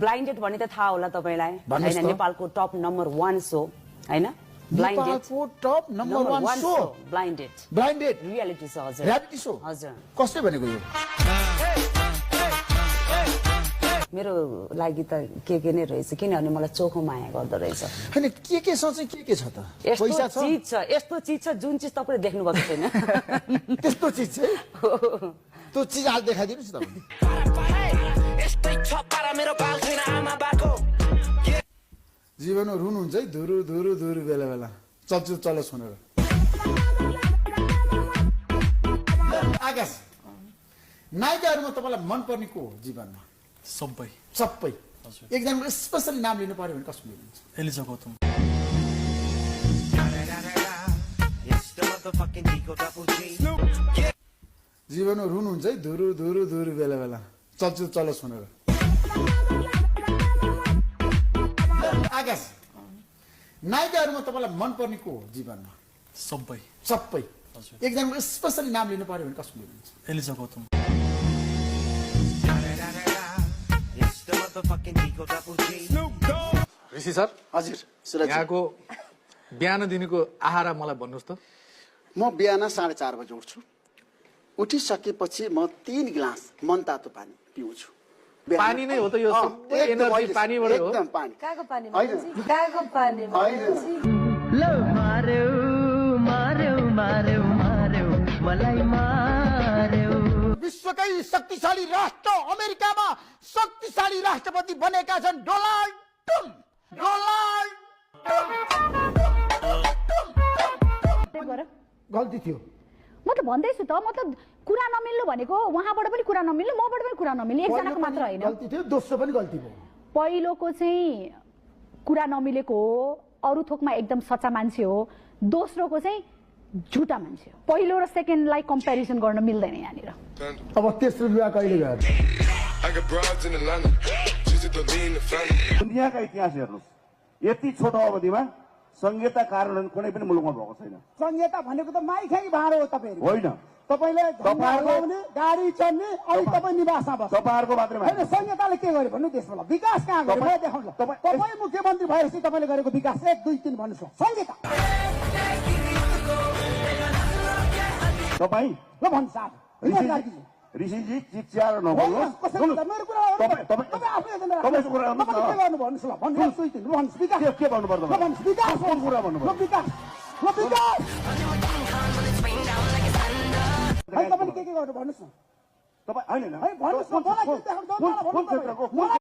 Blinded भन्ने त थाहा होला तपाईलाई भन्नुहोस् हैन त। नेपालको टप नम्बर 1 शो हैन ब्लाइन्डेड नेपालको top number 1 show blinded reality show हजुर रियालिटी शो हजुर कसले भनेको यो मेरो लागि त के नै रहेछ किनभने मलाई चोखो माया गर्दो रहेछ हैन के सँग चाहिँ के छ त पैसा छ यस्तो चीज छ जुन चीज तपाईले देख्नु भएको छैन त्यस्तो चीज छ त्यो चीज हाल देखाइदिनुस् न तपाईले जीवनमा रुनुहुन्छ है धुरु धुरु धुरु बेला बेला चलचित्र चलो सुनेर आकाश नायिकाहरुमा तपाईलाई मन पर्ने को हो जीवनमा सबै सबै एकजनाको स्पेशली नाम लिनु पर्यो भने कसको लिनुहुन्छ एलिजा गौतम जीवनमा रुनुहुन्छ है धुरु धुरु धुरु बेला बेला चलचित्र चलो सुनेर आकाश नायिकाहरुमा तपाईलाई मन पर्ने को हो जीवनमा सबै सबै एकजनाको स्पेशली नाम लिनु पर्यो भने कसको लिनुहुन्छ एलिजा गौतम ऋषि सर हजुर यहाँको बिहान दिनको आहार मलाई भन्नुहोस् त म बिहान 4:30 बजे उठ्छु उठिसकेपछि म 3 गिलास मनतातो पानी पिउँछु पानी नै हो त यो सबै एनर्जी पानीबाट हो एकदम पानी काको पानी हैन काको पानी लो मार्यो मार्यो मार्यो मार्यो मलाई मार्यो विश्वकै शक्तिशाली राष्ट्र अमेरिकामा शक्तिशाली राष्ट्रपति बनेका छन् डोनाल्ड ट्रम्प गल्ती थियो म त भन्दैछु त मतलब कुरा नमिल्नु भनेको उहाँबाट पनि कुरा नमिल्नु मबाट पनि कुरा नमिल्नु एकजनाको मात्र हैन गल्ती थियो दोस्रो पनि गल्ती भयो पहिलोको चाहिँ कुरा नमिलेको हो अरु थोकमा एकदम सच्चा मान्छे हो दोस्रोको चाहिँ झुटा मान्छे हो पहिलो र सेकेन्डलाई कम्प्यारिजन गर्न मिल्दैन यहाँनिर अब तेस्रो विवाह कहिले गयो दुनियाँका इतिहास हेर्नुहोस् यति छोटो अवधिमा संहिता कार्यान्वयन कुनै पनि मुलुकमा भएको छैन संहिता भनेको त माइखाइ भाँडो हो तपाईहरु होइन तपाईले तपाईहरुले गाडी चढ्ने अनि तपाई निवासमा बस्छ तपाईहरुको मात्रै हैन संहिताले के गर्यो भन्नु देशमा विकास कहाँ गर्यो मलाई देखाउनु तपाई मुख्यमन्त्री भएपछि तपाईले गरेको विकास 1 2 3 भन्नुस् संहिता तपाई ल भन्छ साथ ऋषिजी चिच्याएर नबोल्नुहोस् मेरो कुरा तपाई आफै तपाईको कुरा के गर्नु भन्नुस् ल भन्नुस् 2 3 भन्नुस् विकास के भन्नु पर्छ भन्नुस् विकास कुन कुरा भन्नु पर्छ विकास है तपाईले के गर्नु भन्नुस् न तपाई हैन है भन्नुस् न मलाई के देखाउनु कुन क्षेत्रको